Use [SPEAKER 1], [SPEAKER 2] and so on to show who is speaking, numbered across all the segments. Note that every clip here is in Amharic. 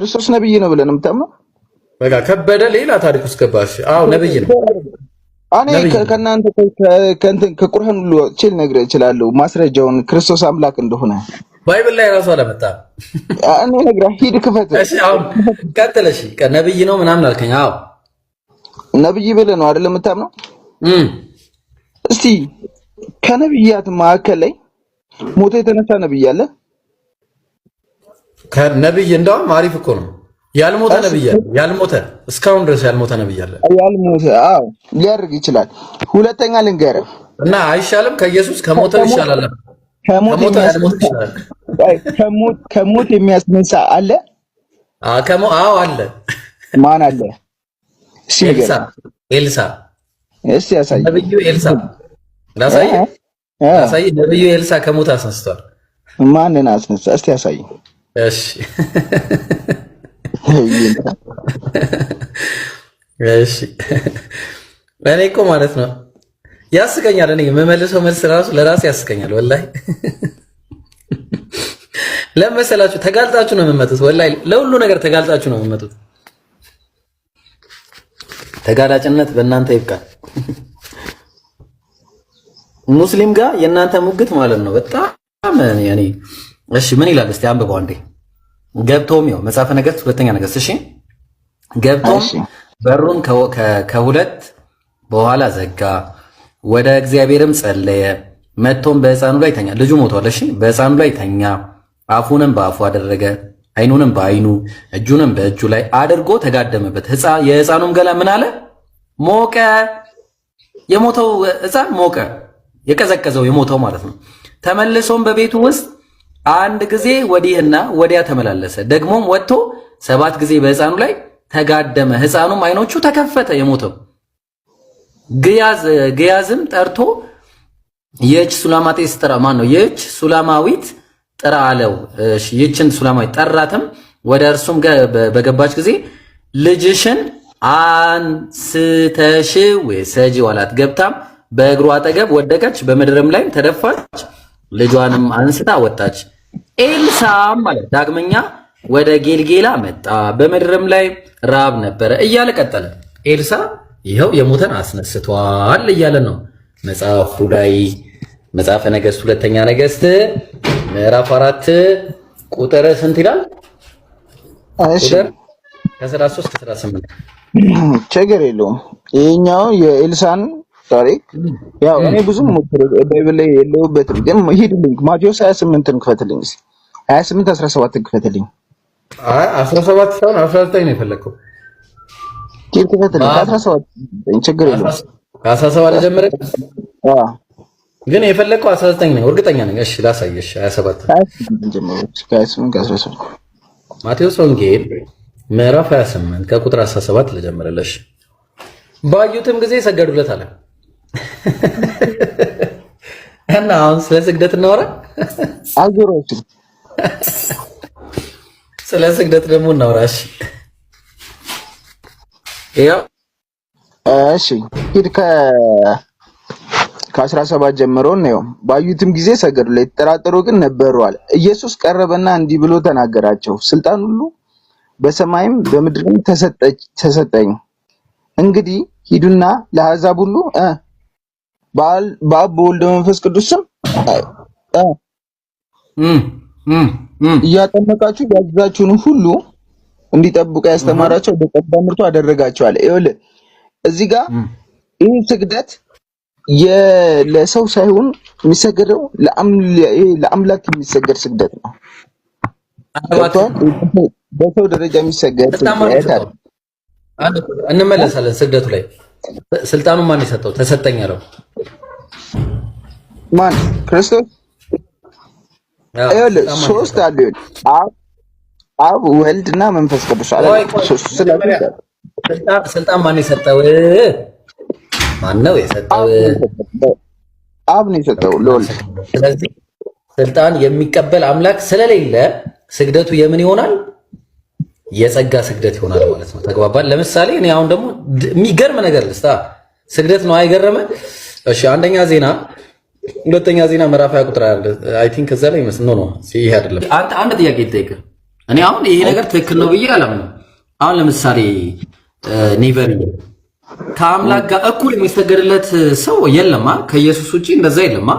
[SPEAKER 1] ክርስቶስ ነብይ ነው ብለን የምታምነው?
[SPEAKER 2] በቃ ከበደ ሌላ ታሪክ ውስጥ ገባሽ። አዎ ነብይ ነው።
[SPEAKER 1] እኔ ከእናንተ ከቁርአን ሁሉ ችል ነግሬ እችላለሁ ማስረጃውን ክርስቶስ አምላክ እንደሆነ
[SPEAKER 2] ባይብል ላይ ራሱ አለመጣም።
[SPEAKER 1] እኔ ነግራ ሂድ ክፈት።
[SPEAKER 2] እሺ አሁን ቀጥለሽ ነብይ ነው ምናምን አልከኝ። አዎ
[SPEAKER 1] ነብይ ብለህ ነው አይደል የምታምነው? እስቲ ከነብያት መካከል ላይ ሞቶ የተነሳ ነብይ አለ?
[SPEAKER 2] ከነብይ እንደውም አሪፍ እኮ ነው። ያልሞተ ነብይ አለ። ያልሞተ እስካሁን ድረስ ያልሞተ ነብይ አለ።
[SPEAKER 1] ያልሞተ አዎ ሊያደርግ ይችላል። ሁለተኛ ልንገርህ
[SPEAKER 2] እና አይሻልም? ከኢየሱስ ከሞተ ይሻላል።
[SPEAKER 1] ከሞት የሚያስነሳ አለ?
[SPEAKER 2] አዎ አለ።
[SPEAKER 1] ማን አለ?
[SPEAKER 2] ኤልሳ።
[SPEAKER 1] እስቲ ያሳይ።
[SPEAKER 2] ነብዩ ኤልሳ ላሳይ። ነብዩ ኤልሳ ከሞት አስነስቷል።
[SPEAKER 1] ማንን አስነሳ? እስቲ ያሳይ።
[SPEAKER 2] እሺ እሺ እኔ እኮ ማለት ነው ያስቀኛል። እኔ የምመልሰው መልስ ራሱ ለራሴ ያስቀኛል። ወላሂ ለመሰላችሁ ተጋልጣችሁ ነው የምመጡት። ወላሂ ለሁሉ ነገር ተጋልጣችሁ ነው የምመጡት። ተጋላጭነት በእናንተ ይብቃል። ሙስሊም ጋር የእናንተ ሙግት ማለት ነው በጣም ያኔ። እሺ ምን ይላል እስቲ አንብበው አንዴ። ገብቶም ይኸው መጽሐፈ ነገሥት ሁለተኛ ነገሥት። እሺ ገብቶም በሩን ከሁለት በኋላ ዘጋ፣ ወደ እግዚአብሔርም ጸለየ። መጥቶም በሕፃኑ ላይ ተኛ። ልጁ ሞቷል። እሺ በሕፃኑ ላይ ተኛ። አፉንም በአፉ አደረገ፣ አይኑንም በአይኑ እጁንም በእጁ ላይ አድርጎ ተጋደመበት። የሕፃኑም ገላ ምን አለ? ሞቀ። የሞተው ሕፃን ሞቀ፣ የቀዘቀዘው የሞተው ማለት ነው። ተመልሶም በቤቱ ውስጥ አንድ ጊዜ ወዲህና ወዲያ ተመላለሰ። ደግሞም ወጥቶ 7 ጊዜ በሕፃኑ ላይ ተጋደመ። ሕፃኑም አይኖቹ ተከፈተ፣ የሞተው ግያዝም ጠርቶ ይህች ሱላማጤስ ጥራ፣ ማን ነው ይህች ሱላማዊት ጥራ አለው። እሺ ይህችን ሱላማዊት ጠራትም። ወደ እርሱም በገባች ጊዜ ልጅሽን አንስተሽ ውሰጂው አላት። ገብታም በእግሩ አጠገብ ወደቀች፣ በምድርም ላይ ተደፋች። ልጇንም አንስታ ወጣች። ኤልሳም ማለት ዳግመኛ ወደ ጌልጌላ መጣ፣ በምድርም ላይ ራብ ነበረ እያለ ቀጠለ። ኤልሳ ይኸው የሞተን አስነስቷል እያለ ነው መጽሐፉ ላይ። መጽሐፈ ነገሥት ሁለተኛ ነገሥት ምዕራፍ 4 ቁጥር ስንት ይላል?
[SPEAKER 1] እሺ
[SPEAKER 2] ከ13 እስከ 18
[SPEAKER 1] ችግር የለውም። ይሄኛው የኤልሳን ታሪክ ያው እኔ ብዙም ባይብል ላይ የለውበትም፣ ግን ሂድልኝ ማቴዎስ 28ን ክፈትልኝ። 28 17ን ክፈትልኝ።
[SPEAKER 2] 17 ሳይሆን 19 ነው የፈለከው?
[SPEAKER 1] ሂድ ክፈትልኝ። 17 ችግር የለውም።
[SPEAKER 2] ከ17 ጀምረህ ግን የፈለከው 19 ነው እርግጠኛ ነኝ። እሺ ላሳየሽ። 27
[SPEAKER 1] ጀምረህ ከ28 ከ17
[SPEAKER 2] ማቴዎስ ወንጌል ምዕራፍ 28 ከቁጥር 17 ልጀምርልሽ። ባዩትም ጊዜ ሰገዱለት አለ። እና አሁን ስለ ስግደት እናወራ።
[SPEAKER 1] አዞሮች
[SPEAKER 2] ስለ ስግደት ደግሞ እናወራሽ። ያው
[SPEAKER 1] እሺ ሂድ ከ17 ጀምሮ ነው። ባዩትም ጊዜ ሰገዱለት፣ የተጠራጠሩ ግን ነበሩ አለ። ኢየሱስ ቀረበና እንዲህ ብሎ ተናገራቸው፣ ስልጣን ሁሉ በሰማይም በምድርም ተሰጠኝ። እንግዲህ ሂዱና ለአሕዛብ ሁሉ በአብ በወልድ በመንፈስ ቅዱስ ስም እያጠመቃችሁ ያዘዛችሁን ሁሉ እንዲጠብቁ ያስተማራቸው ደቀ መዛሙርቱ አደረጋቸዋል። ይኸውልህ እዚህ ጋር ይህ ስግደት ለሰው ሳይሆን የሚሰገደው ለአምላክ የሚሰገድ ስግደት ነው። በሰው ደረጃ የሚሰገድ ስግደት አይደለም።
[SPEAKER 2] እንመለሳለን። ስግደቱ ላይ ስልጣኑ ማን የሰጠው? ተሰጠኝ አለው።
[SPEAKER 1] ማን? ክርስቶስ። አይደል? ሶስት አሉ። አብ ወልድና መንፈስ ቅዱስ አለ።
[SPEAKER 2] ስልጣን ማን የሰጠው? ማን ነው የሰጠው?
[SPEAKER 1] አብ ነው የሰጠው ለወልድ።
[SPEAKER 2] ስለዚህ ስልጣን የሚቀበል አምላክ ስለሌለ ስግደቱ የምን ይሆናል? የጸጋ ስግደት ይሆናል ማለት ነው። ተግባባን? ለምሳሌ እኔ አሁን ደግሞ የሚገርም ነገር ልስታ ስግደት ነው አይገርም? እሺ አንደኛ ዜና ሁለተኛ ዜና ምዕራፍ 20 ቁጥር አለ። አይ ቲንክ እዛ ላይ ነው ይሄ አይደለም። አንድ ጥያቄ ልጠይቅህ። እኔ አሁን ይሄ ነገር ትክክል ነው ብዬ አላምንም። አሁን ለምሳሌ ኔቨር ከአምላክ ጋር እኩል የሚሰገድለት ሰው የለማ ከኢየሱስ ውጪ እንደዛ የለማ።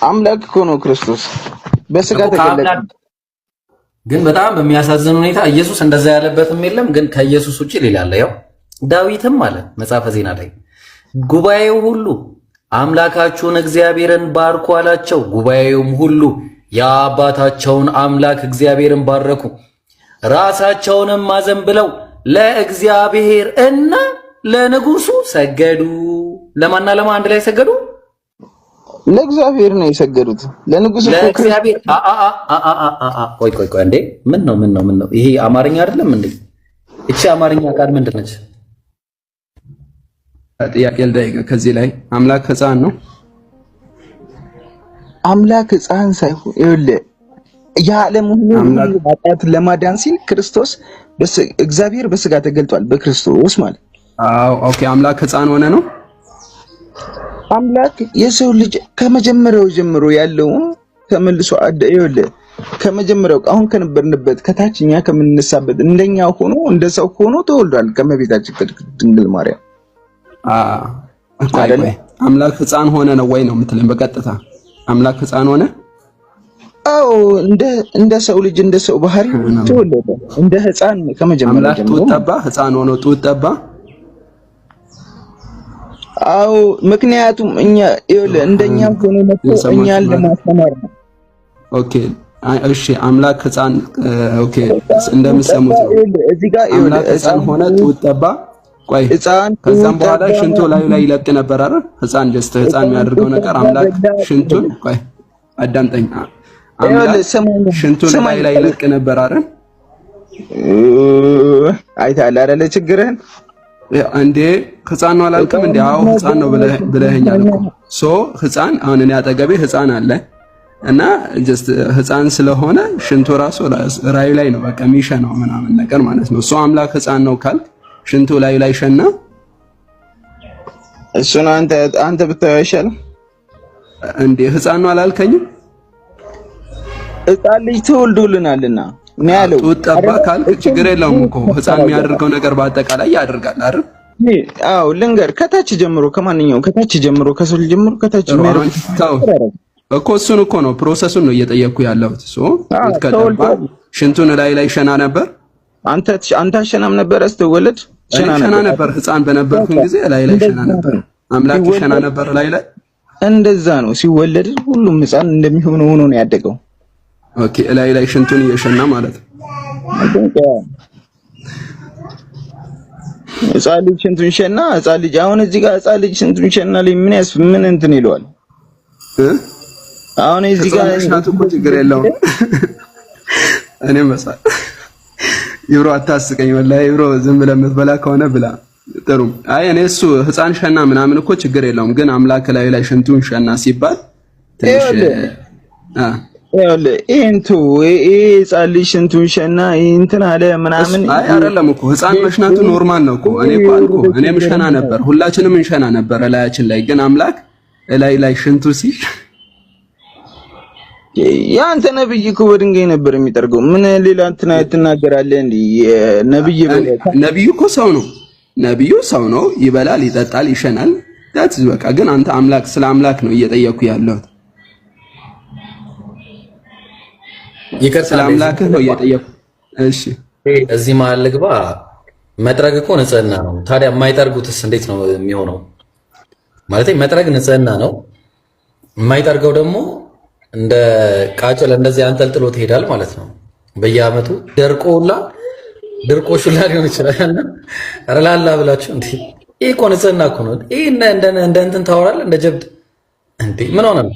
[SPEAKER 1] አምላክ እኮ ነው ክርስቶስ በስጋ ተገለጠ።
[SPEAKER 2] ግን በጣም በሚያሳዝን ሁኔታ ኢየሱስ እንደዛ ያለበትም የለም። ግን ከኢየሱስ ውጪ ሌላ አለ። ያው ዳዊትም አለ መጽሐፈ ዜና ላይ ጉባኤው ሁሉ አምላካችሁን እግዚአብሔርን ባርኩ አላቸው። ጉባኤውም ሁሉ የአባታቸውን አምላክ እግዚአብሔርን ባረኩ፣ ራሳቸውንም አዘንብለው ለእግዚአብሔር እና ለንጉሱ ሰገዱ። ለማንና ለማን አንድ ላይ ሰገዱ?
[SPEAKER 1] ለእግዚአብሔር ነው የሰገዱት። ለንጉሱ
[SPEAKER 2] ለእግዚአብሔር ቆይ እንዴ! ምን ነው ይሄ አማርኛ አይደለም እንዴ? እቺ አማርኛ ቃል ምንድን ነች?
[SPEAKER 3] ጥያቄ ልጠይቅ። ከዚህ ላይ አምላክ ሕፃን ነው?
[SPEAKER 1] አምላክ ሕፃን ሳይሆን ይኸውልህ የዓለም ሁሉ ኃጢአት ለማዳን ሲል ክርስቶስ እግዚአብሔር በስጋ ተገልጧል። በክርስቶስ ማለት
[SPEAKER 3] አዎ። ኦኬ አምላክ ሕፃን ሆነ ነው?
[SPEAKER 1] አምላክ የሰው ልጅ ከመጀመሪያው ጀምሮ ያለውን ተመልሶ ይኸውልህ ከመጀመሪያው አሁን ከነበርንበት ከታችኛ ከምንነሳበት እንደኛ ሆኖ እንደ ሰው ሆኖ ተወልዷል ከመቤታችን ድንግል ማርያም።
[SPEAKER 3] አምላክ ሕፃን ሆነ ነው ወይ ነው የምትለኝ? በቀጥታ አምላክ ሕፃን ሆነ?
[SPEAKER 1] አዎ እንደ ሰው ልጅ እንደ ሰው ባህሪ ተወለደ። እንደ ሕፃን ከመጀመሪያው ጀምሮ
[SPEAKER 3] ጡት ጠባ። ሕፃን ሆኖ ጡት ጠባ።
[SPEAKER 1] አዎ ምክንያቱም እኛ ይኸውልህ እንደኛ ሆኖ መጥቶ እኛን ለማስተማር ነው።
[SPEAKER 3] ኦኬ እሺ አምላክ ሕፃን ኦኬ እንደምሰሙት
[SPEAKER 1] እዚህ ጋር
[SPEAKER 3] አምላክ ሕፃን ሆነ ጡት ጠባ። ቆይ ከዛም በኋላ ሽንቱ ላይ ይለጥ ነበር አይደል? ሕፃን ጀስት ሕፃን የሚያደርገው ነገር አምላክ ሽንቱን ቆይ አዳምጠኝ። አምላክ ሽንቱን ላይ ይለቅ ነበር አይደል?
[SPEAKER 1] አይተሃል አይደል ችግርህን
[SPEAKER 3] እንዴ? ሕፃን ነው አላልክም እንዴ? አዎ ሕፃን ነው ብለኸኛል እኮ። ሶ ሕፃን አሁን እኔ አጠገቤ ሕፃን አለ እና ጀስት ሕፃን ስለሆነ ሽንቱ ራሱ ራዩ ላይ ነው በቃ የሚሸናው ምናምን ነገር ማለት ነው። ሶ አምላክ ሕፃን ነው ካልክ ሽንቱ ላይ ሸና።
[SPEAKER 1] እሱን አንተ ብታየው አይሻልም
[SPEAKER 3] እንዴ? ሕፃን ነው አላልከኝም?
[SPEAKER 1] ሕፃን ልጅ ተወልዶልናልና ነው ያለው።
[SPEAKER 3] ጡት ጠባ ካልክ ችግር የለውም እኮ ሕፃን የሚያደርገው ነገር በአጠቃላይ ያደርጋል አይደል?
[SPEAKER 1] አዎ ልንገር፣ ከታች ጀምሮ ከማንኛውም ከታች ጀምሮ ከሰው ልጅ ጀምሮ ከታች የሚያደርገው
[SPEAKER 3] እኮ እሱን እኮ ነው ፕሮሰሱን ነው እየጠየቅኩ ያለሁት። ጡት ከጠባ ሽንቱን ላይ ሸና ነበር። አንተ
[SPEAKER 1] አሸናም ነበር ስትወለድ
[SPEAKER 3] ሸና ነበር። ሕፃን በነበርኩኝ ጊዜ ላይ ሸና ነበር። አምላክ ሸና ነበር ላይ
[SPEAKER 1] እንደዛ ነው ሲወለድ ሁሉም ሕፃን እንደሚሆነው ሆኖ ነው ያደገው።
[SPEAKER 3] ኦኬ ላይ ሽንቱን እየሸና ማለት ነው።
[SPEAKER 1] ሕፃን ልጅ ሽንቱን ሸና። ሕፃን ልጅ አሁን እዚህ ጋር ሕፃን ልጅ ሽንቱን ሸና ላይ ምን እንትን ይለዋል? አሁን እዚህ ጋር
[SPEAKER 3] ሽናቱ እኮ ችግር የለውም። እኔም መሳል ይብሮ አታስቀኝ ወላሂ ይብሮ ዝም ብለህ የምትበላ ከሆነ ብላ ጥሩ። አይ እኔ እሱ ሕፃን ሸና ምናምን እኮ ችግር የለውም። ግን አምላክ ላይ ሽንቱን ሸና ሲባል ትንሽ
[SPEAKER 1] ይሄንቱ ሕፃን ልጅ ሽንቱን ሸና እንትን አለ ምናምን።
[SPEAKER 3] አይ አይደለም እኮ ሕፃን መሽናቱ ኖርማል ነው እኮ። እኔ እኮ አልኩህ እኔም ሸና ነበር፣ ሁላችንም እንሸና ነበር ላያችን ላይ። ግን አምላክ ላይ ሽንቱ ሲል
[SPEAKER 1] ያንተ ነብይ እኮ በድንጋይ ነበር የሚጠርገው። ምን ሌላ እንትና ትናገራለህ እንዴ?
[SPEAKER 3] ነብዩ እኮ ሰው ነው። ነብዩ ሰው ነው፣ ይበላል፣ ይጠጣል፣ ይሸናል። ዳትስ በቃ። ግን አንተ አምላክ ስለ አምላክ ነው እየጠየኩ ያለሁት። ስለ አምላክህ ነው እየጠየኩ። እሺ
[SPEAKER 2] እዚህ መሀል ልግባ። መጥረግ እኮ ንጽህና ነው። ታዲያ የማይጠርጉትስ እንዴት ነው የሚሆነው? ማለት መጥረግ ንጽህና ነው፣ የማይጠርገው ደግሞ እንደ ቃጭል እንደዚህ አንጠልጥሎ ትሄዳል ማለት ነው። በየአመቱ ደርቆላ ድርቆሹላ ሊሆን ይችላል። አረላላ ብላችሁ እንዴ! ይሄ እኮ ንጽህና እኮ ነው። ይሄ እንደ እንትን ታወራለህ እንደ ጀብድ እንዴ! ምን ሆነ ነው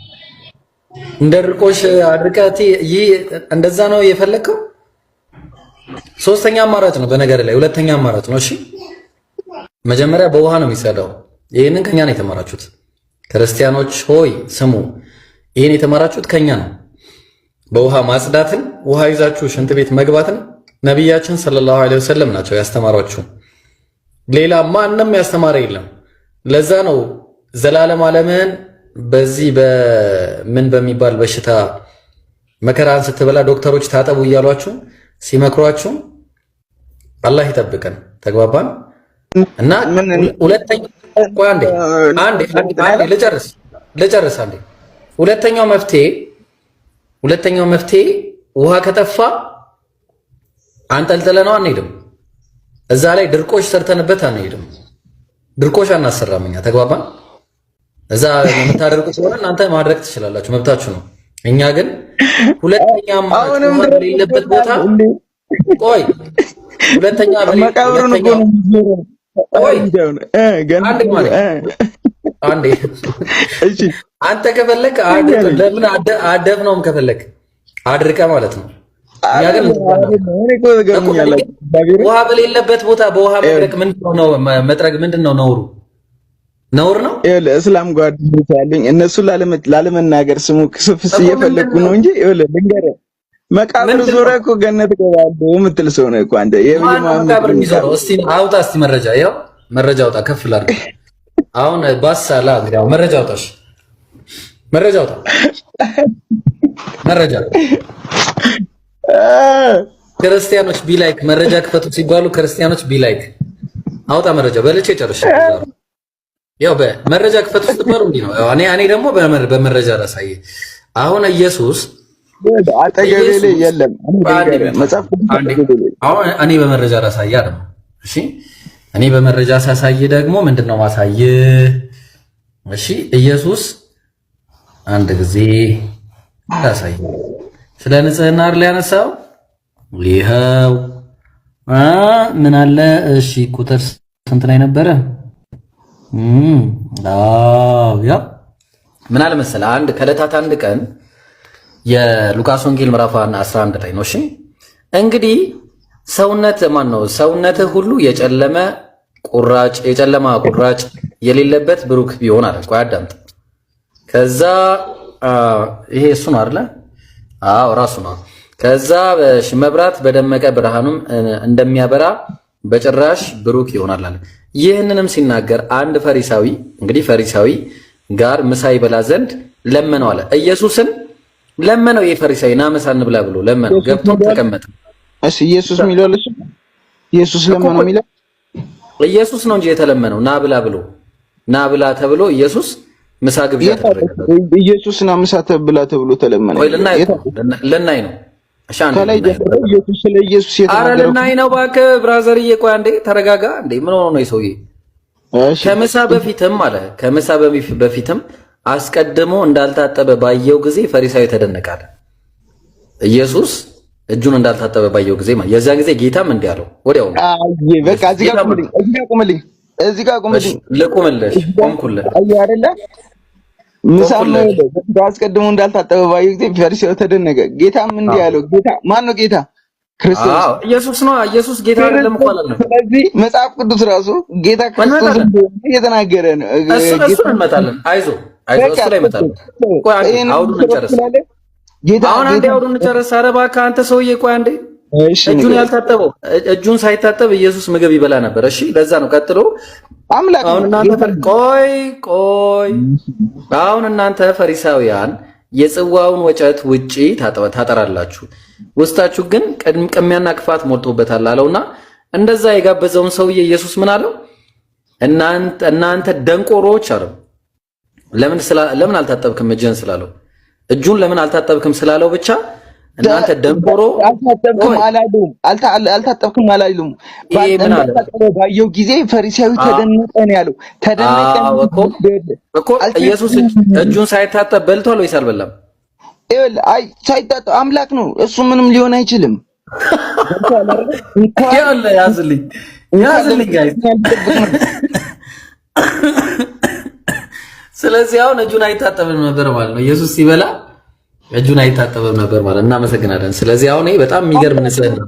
[SPEAKER 2] እንደ ድርቆሽ አድርቀት? ይሄ እንደዛ ነው የፈለከው? ሶስተኛ አማራጭ ነው በነገር ላይ ሁለተኛ አማራጭ ነው። እሺ መጀመሪያ በውሃ ነው የሚጸዳው። ይሄንን ከኛ ነው የተማራችሁት። ክርስቲያኖች ሆይ ስሙ፣ ይሄን የተማራችሁት ከኛ ነው። በውሃ ማጽዳትን፣ ውሃ ይዛችሁ ሽንት ቤት መግባትን ነቢያችን ሰለላሁ ዐለይሂ ወሰለም ናቸው ያስተማሯችሁ። ሌላ ማንም ያስተማረ የለም። ለዛ ነው ዘላለም ዓለምን በዚህ በምን በሚባል በሽታ መከራን ስትበላ ዶክተሮች ታጠቡ እያሏችሁ ሲመክሯችሁ አላህ ይጠብቀን። ተግባባን? እና ሁለተኛ ቆይ አንዴ ልጨርስ። ሁለተኛው መፍትሄ ውሃ ከጠፋ አንጠልጥለነው አንሄድም። እዛ ላይ ድርቆሽ ሰርተንበት አንሄድም። ድርቆሽ አናሰራም እኛ። ተግባባን? እዛ የምታደርጉ ከሆነ እናንተ ማድረግ ትችላላችሁ፣ መብታችሁ ነው። እኛ ግን ሁለተኛ በሌለበት ቦታ ቆይ ሁለተኛ አንተ ከፈለክ ለምን አደፍነውም ከፈለክ አድርቀ ማለት ነው። እኛ ግን ውሃ በሌለበት ቦታ በውሃ መጥረግ ምንድን ነው? ነውር ነው።
[SPEAKER 1] እስላም ጓደኞች አሉኝ። እነሱ ላለመናገር ስሙ ክስፍስ እየፈለኩ ነው እንጂ ልንገርህ፣ መቃብር ዞረህ እኮ ገነት ገባለሁ የምትል ሰው ነው እኮ አንተ።
[SPEAKER 2] መቃብር የሚዞረው እስቲ አውጣ፣ እስቲ መረጃ፣ ይኸው መረጃ አውጣ፣ ከፍ ላድርግ። አሁን ባሳላ እንግዲህ አሁን መረጃ አውጣ፣ መረጃ ክርስቲያኖች ቢላይክ መረጃ ክፈቱ ሲባሉ ክርስቲያኖች ቢላይክ አውጣ መረጃ በልቼ ጨርሻለሁ። ያው በመረጃ ክፈቱ ስትባሉ እንዲህ ነው። እኔ ደግሞ በመረጃ ላሳየ። አሁን ኢየሱስ
[SPEAKER 1] አጠገቤ ላይ የለም።
[SPEAKER 2] አሁን እኔ በመረጃ ላሳየ አይደል? እሺ እኔ በመረጃ ሳሳይ ደግሞ ምንድነው ማሳየ? እሺ ኢየሱስ አንድ ጊዜ ላሳይ። ስለ ንጽህና አይደል ያነሳው? ይኸው ምን አለ? እሺ ቁጥር ስንት ላይ ነበረ? ያ ምን አለ መሰለህ፣ አንድ ከዕለታት አንድ ቀን የሉቃስ ወንጌል ምዕራፍ 11 ላይ ነው። እሺ እንግዲህ ሰውነትህ ሁሉ የጨለማ ቁራጭ የሌለበት ብሩክ ቢሆን አለ። ቆይ አዳምጥ። ከዛ ይሄ እሱ ነው አይደለ? አዎ ራሱ ነው። ከዛ መብራት በደመቀ ብርሃኑም እንደሚያበራ በጭራሽ ብሩክ ይሆናል አለ። ይህንንም ሲናገር አንድ ፈሪሳዊ ጋር ምሳ ይበላ ዘንድ ለመነው አለ። ኢየሱስን ለመነው። ይሄ ፈሪሳዊ ና ምሳ እንብላ ብሎ ለመነው። ገብቶ ተቀመጠ።
[SPEAKER 1] እሺ ኢየሱስ የሚለው ኢየሱስ ለመነው የሚለው
[SPEAKER 2] ኢየሱስ ነው እንጂ የተለመነው ና ብላ ተብሎ ኢየሱስ ምሳ ግብዣ ተደረገ።
[SPEAKER 1] ኢየሱስ ና ምሳ ተብላ ተብሎ ተለመነ።
[SPEAKER 2] ወይ ልናይ ነው።
[SPEAKER 1] ከላይ ጀምሮ ኢየሱስ ስለ ኢየሱስ የተናገረው
[SPEAKER 2] አረ ልናይ ነው። እባክህ ብራዘርዬ ቆይ አንዴ ተረጋጋ። እንዴ ምን ሆኖ ነው የሰውዬ? ከምሳ በፊትም አስቀድሞ እንዳልታጠበ ባየው ጊዜ ፈሪሳዊ ተደነቃለ። ኢየሱስ እጁን እንዳልታጠበ ባየው ጊዜ የዛን ጊዜ ጌታም እንዲህ አለው። ወዲያው
[SPEAKER 1] በቃ እዚህ ጋር ቁምልኝ።
[SPEAKER 2] ልቁምልሽ ቆምኩልህ
[SPEAKER 1] አይደለ? ምሳም አስቀድሞ እንዳልታጠበ ባየው ጊዜ ፈሪሳዊ ተደነቀ። ጌታም እንዲህ አለው። ጌታ ማን ነው? ጌታ ክርስቶስ
[SPEAKER 2] ኢየሱስ ነው። ኢየሱስ ጌታ አይደለም እኮ አላለም።
[SPEAKER 1] ስለዚህ መጽሐፍ ቅዱስ ራሱ ጌታ ክርስቶስ እየተናገረ ነው።
[SPEAKER 2] እሱን እንመጣለን። አይዞህ እሱ ላይ እመጣለሁ። ቆይ አውዱን እንጨርስ። አሁን አንዴ አውዱን እንጨርስ። ኧረ እባክህ አንተ ሰውዬ ቆይ አንዴ። እጁን ሳይታጠብ ኢየሱስ ምግብ ይበላ ነበር። እሺ ለዛ ነው ቀጥሎ
[SPEAKER 1] አምላክ
[SPEAKER 2] አሁን እናንተ ፈሪሳውያን የጽዋውን ወጨት ውጪ ታጠራላችሁ፣ ውስጣችሁ ግን ቅሚያና ክፋት ሞልቶበታል አለውና እንደዛ የጋበዘውን ሰውዬ ኢየሱስ ምን አለው? እናንተ ደንቆሮዎች አለው። ለምን አልታጠብክም እጅህን ስላለው፣ እጁን ለምን አልታጠብክም ስላለው ብቻ እናንተ ደንቆሮ
[SPEAKER 1] አልታጠብክም አላሉም። ባየው ጊዜ ፈሪሳዊ ተደነቀ ነው ያለው። ተደነቀ
[SPEAKER 2] እኮ ኢየሱስ እጁን ሳይታጠብ በልቷል ወይስ አልበላም?
[SPEAKER 1] አይ ሳይታጠብ አምላክ ነው እሱ፣ ምንም ሊሆን አይችልም።
[SPEAKER 2] ያዝልኝ ጋይስ። ስለዚህ አሁን እጁን አይታጠብም ነበር ማለት ነው። ኢየሱስ ሲበላ እጁን አይታጠብም ነበር ማለት። እናመሰግናለን። ስለዚህ አሁን በጣም የሚገርም ንጽህና